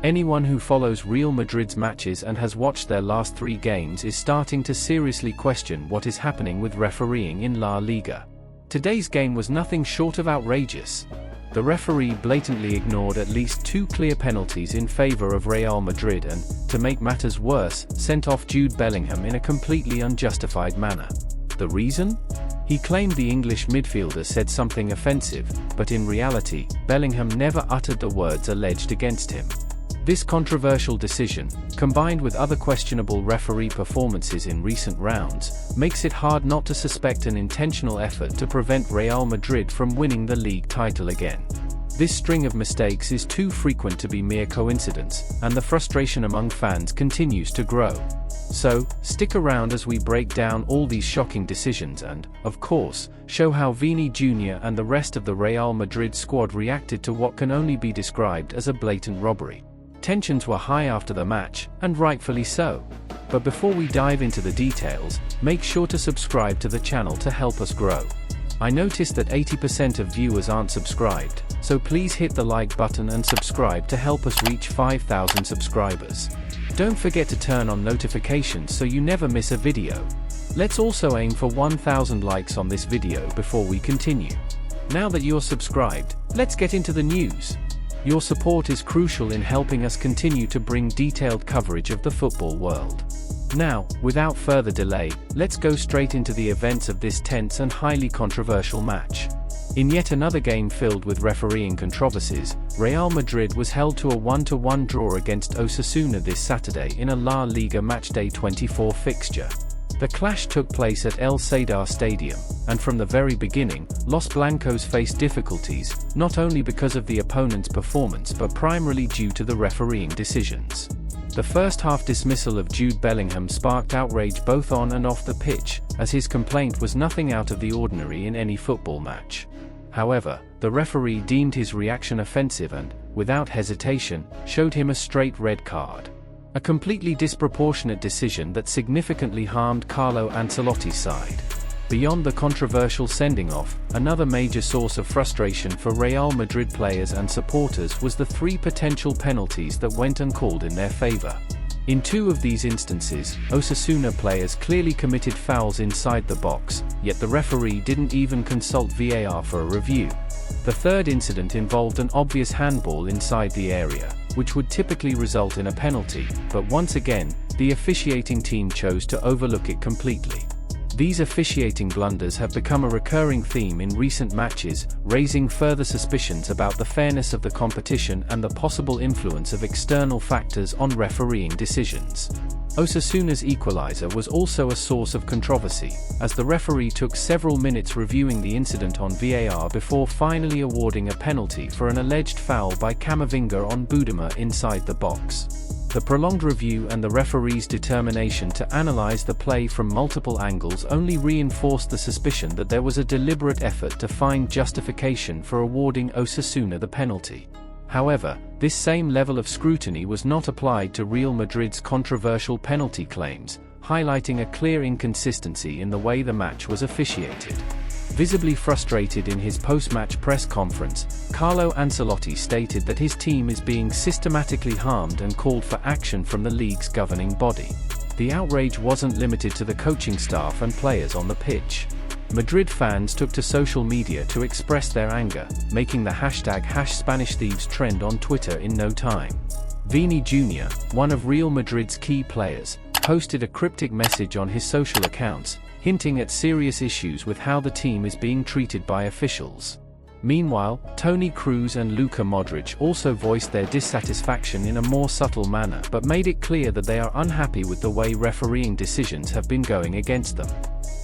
Anyone who follows Real Madrid's matches and has watched their last 3 games is starting to seriously question what is happening with refereeing in La Liga. Today's game was nothing short of outrageous. The referee blatantly ignored at least 2 clear penalties in favor of Real Madrid and, to make matters worse, sent off Jude Bellingham in a completely unjustified manner. The reason? He claimed the English midfielder said something offensive, but in reality, Bellingham never uttered the words alleged against him. This controversial decision, combined with other questionable referee performances in recent rounds, makes it hard not to suspect an intentional effort to prevent Real Madrid from winning the league title again. This string of mistakes is too frequent to be mere coincidence, and the frustration among fans continues to grow. So, stick around as we break down all these shocking decisions and, of course, show how Vini Jr and the rest of the Real Madrid squad reacted to what can only be described as a blatant robbery. Tensions were high after the match, and rightfully so. But before we dive into the details, make sure to subscribe to the channel to help us grow. I noticed that 80% of viewers aren't subscribed, so please hit the like button and subscribe to help us reach 5,000 subscribers. Don't forget to turn on notifications so you never miss a video. Let's also aim for 1,000 likes on this video before we continue. Now that you're subscribed, let's get into the news. Your support is crucial in helping us continue to bring detailed coverage of the football world. Now, without further delay, let's go straight into the events of this tense and highly controversial match. In yet another game filled with refereeing controversies, Real Madrid was held to a 1-1 draw against Osasuna this Saturday in a La Liga Matchday 24 fixture. The clash took place at El Sadar Stadium, and from the very beginning, Los Blancos faced difficulties, not only because of the opponent's performance but primarily due to the refereeing decisions. The first half dismissal of Jude Bellingham sparked outrage both on and off the pitch, as his complaint was nothing out of the ordinary in any football match. However, the referee deemed his reaction offensive and, without hesitation, showed him a straight red card. A completely disproportionate decision that significantly harmed Carlo Ancelotti's side. Beyond the controversial sending off, another major source of frustration for Real Madrid players and supporters was the 3 potential penalties that went uncalled in their favor. In 2 of these instances, Osasuna players clearly committed fouls inside the box, yet the referee didn't even consult VAR for a review. The third incident involved an obvious handball inside the area, which would typically result in a penalty, but once again, the officiating team chose to overlook it completely. These officiating blunders have become a recurring theme in recent matches, raising further suspicions about the fairness of the competition and the possible influence of external factors on refereeing decisions. Osasuna's equalizer was also a source of controversy, as the referee took several minutes reviewing the incident on VAR before finally awarding a penalty for an alleged foul by Camavinga on Budimir inside the box. The prolonged review and the referee's determination to analyze the play from multiple angles only reinforced the suspicion that there was a deliberate effort to find justification for awarding Osasuna the penalty. However, this same level of scrutiny was not applied to Real Madrid's controversial penalty claims, highlighting a clear inconsistency in the way the match was officiated. Visibly frustrated in his post-match press conference, Carlo Ancelotti stated that his team is being systematically harmed and called for action from the league's governing body. The outrage wasn't limited to the coaching staff and players on the pitch. Madrid fans took to social media to express their anger, making the hashtag #SpanishThieves trend on Twitter in no time. Vini Jr, one of Real Madrid's key players, posted a cryptic message on his social accounts, hinting at serious issues with how the team is being treated by officials. Meanwhile, Toni Kroos and Luka Modric also voiced their dissatisfaction in a more subtle manner but made it clear that they are unhappy with the way refereeing decisions have been going against them.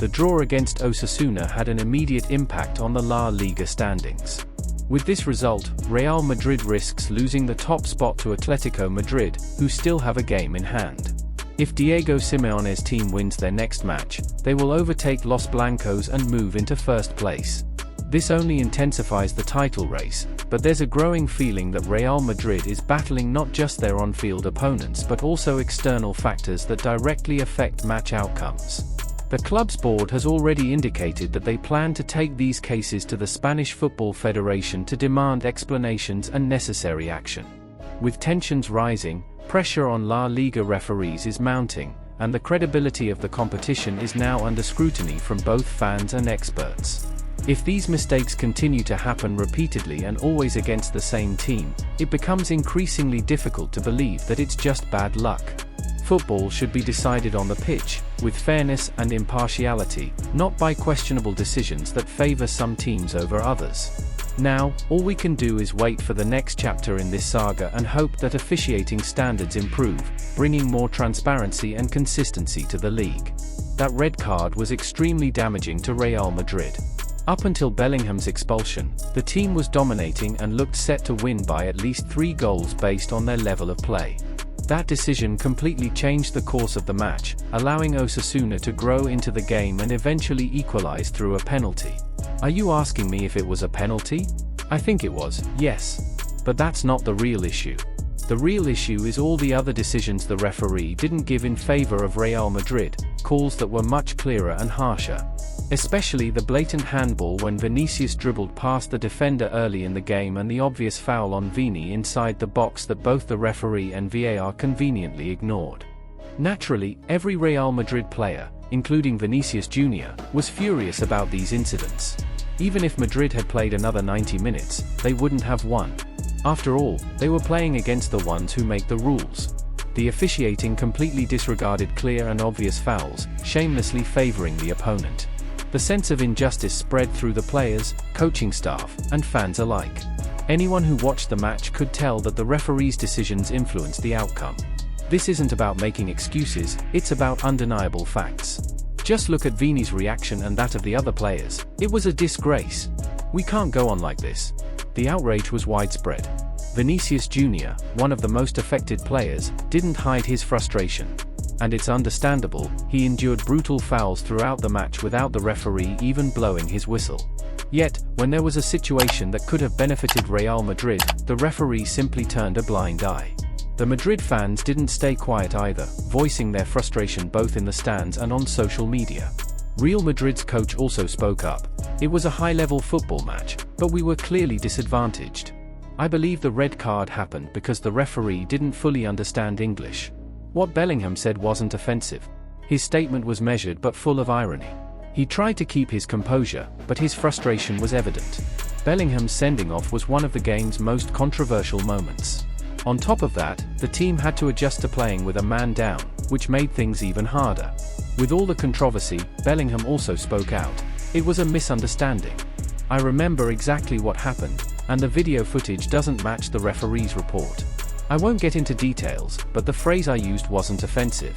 The draw against Osasuna had an immediate impact on the La Liga standings. With this result, Real Madrid risks losing the top spot to Atletico Madrid, who still have a game in hand. If Diego Simeone's team wins their next match, they will overtake Los Blancos and move into first place. This only intensifies the title race, but there's a growing feeling that Real Madrid is battling not just their on-field opponents but also external factors that directly affect match outcomes. The club's board has already indicated that they plan to take these cases to the Spanish Football Federation to demand explanations and necessary action. With tensions rising, pressure on La Liga referees is mounting, and the credibility of the competition is now under scrutiny from both fans and experts. If these mistakes continue to happen repeatedly and always against the same team, it becomes increasingly difficult to believe that it's just bad luck. Football should be decided on the pitch, with fairness and impartiality, not by questionable decisions that favor some teams over others. Now, all we can do is wait for the next chapter in this saga and hope that officiating standards improve, bringing more transparency and consistency to the league. That red card was extremely damaging to Real Madrid. Up until Bellingham's expulsion, the team was dominating and looked set to win by at least 3 goals based on their level of play. That decision completely changed the course of the match, allowing Osasuna to grow into the game and eventually equalize through a penalty. Are you asking me if it was a penalty? I think it was, yes. But that's not the real issue. The real issue is all the other decisions the referee didn't give in favor of Real Madrid, calls that were much clearer and harsher. Especially the blatant handball when Vinicius dribbled past the defender early in the game and the obvious foul on Vini inside the box that both the referee and VAR conveniently ignored. Naturally, every Real Madrid player, including Vinicius Jr, was furious about these incidents. Even if Madrid had played another 90 minutes, they wouldn't have won. After all, they were playing against the ones who make the rules. The officiating completely disregarded clear and obvious fouls, shamelessly favoring the opponent. The sense of injustice spread through the players, coaching staff, and fans alike. Anyone who watched the match could tell that the referee's decisions influenced the outcome. This isn't about making excuses, it's about undeniable facts. Just look at Vini's reaction and that of the other players. It was a disgrace. We can't go on like this. The outrage was widespread. Vinicius Jr, one of the most affected players, didn't hide his frustration. And it's understandable, he endured brutal fouls throughout the match without the referee even blowing his whistle. Yet, when there was a situation that could have benefited Real Madrid, the referee simply turned a blind eye. The Madrid fans didn't stay quiet either, voicing their frustration both in the stands and on social media. Real Madrid's coach also spoke up. It was a high-level football match, but we were clearly disadvantaged. I believe the red card happened because the referee didn't fully understand English. What Bellingham said wasn't offensive. His statement was measured but full of irony. He tried to keep his composure, but his frustration was evident. Bellingham's sending off was one of the game's most controversial moments. On top of that, the team had to adjust to playing with a man down, which made things even harder. With all the controversy, Bellingham also spoke out. It was a misunderstanding. I remember exactly what happened, and the video footage doesn't match the referee's report. I won't get into details, but the phrase I used wasn't offensive.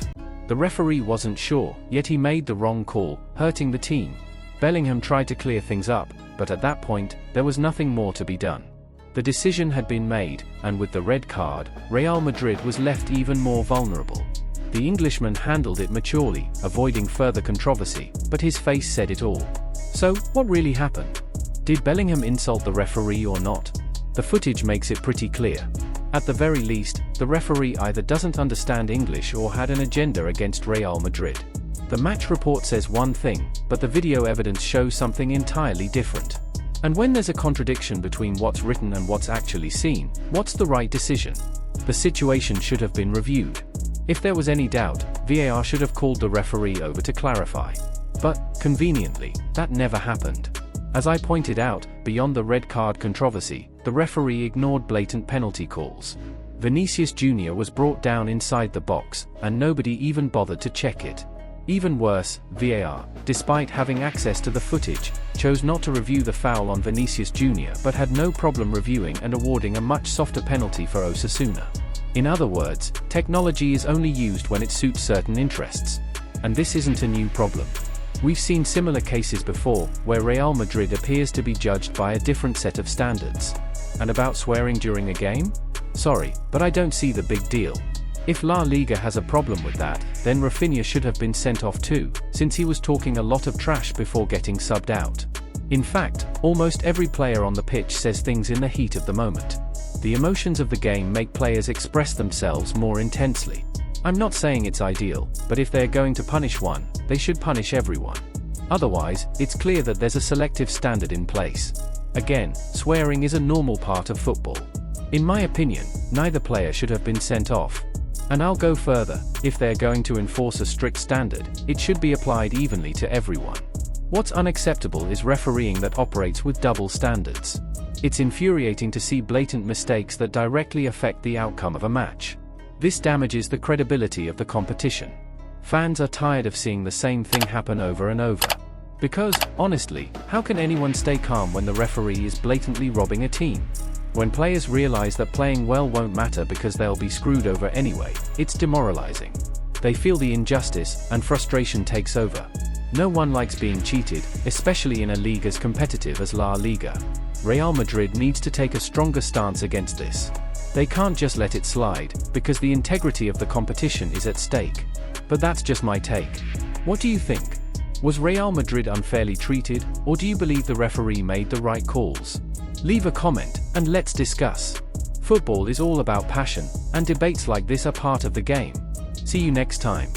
The referee wasn't sure, yet he made the wrong call, hurting the team. Bellingham tried to clear things up, but at that point, there was nothing more to be done. The decision had been made, and with the red card, Real Madrid was left even more vulnerable. The Englishman handled it maturely, avoiding further controversy, but his face said it all. So, what really happened? Did Bellingham insult the referee or not? The footage makes it pretty clear. At the very least, the referee either doesn't understand English or had an agenda against Real Madrid. The match report says one thing, but the video evidence shows something entirely different. And when there's a contradiction between what's written and what's actually seen, what's the right decision? The situation should have been reviewed. If there was any doubt, VAR should have called the referee over to clarify. But, conveniently, that never happened. As I pointed out, beyond the red card controversy, the referee ignored blatant penalty calls. Vinicius Jr was brought down inside the box, and nobody even bothered to check it. Even worse, VAR, despite having access to the footage, chose not to review the foul on Vinicius Jr but had no problem reviewing and awarding a much softer penalty for Osasuna. In other words, technology is only used when it suits certain interests. And this isn't a new problem. We've seen similar cases before, where Real Madrid appears to be judged by a different set of standards. And about swearing during a game? Sorry, but I don't see the big deal. If La Liga has a problem with that, then Rafinha should have been sent off too, since he was talking a lot of trash before getting subbed out. In fact, almost every player on the pitch says things in the heat of the moment. The emotions of the game make players express themselves more intensely. I'm not saying it's ideal, but if they're going to punish one, they should punish everyone. Otherwise, it's clear that there's a selective standard in place. Again, swearing is a normal part of football. In my opinion, neither player should have been sent off. And I'll go further, if they're going to enforce a strict standard, it should be applied evenly to everyone. What's unacceptable is refereeing that operates with double standards. It's infuriating to see blatant mistakes that directly affect the outcome of a match. This damages the credibility of the competition. Fans are tired of seeing the same thing happen over and over. Because, honestly, how can anyone stay calm when the referee is blatantly robbing a team? When players realize that playing well won't matter because they'll be screwed over anyway, it's demoralizing. They feel the injustice, and frustration takes over. No one likes being cheated, especially in a league as competitive as La Liga. Real Madrid needs to take a stronger stance against this. They can't just let it slide, because the integrity of the competition is at stake. But that's just my take. What do you think? Was Real Madrid unfairly treated, or do you believe the referee made the right calls? Leave a comment, and let's discuss. Football is all about passion, and debates like this are part of the game. See you next time.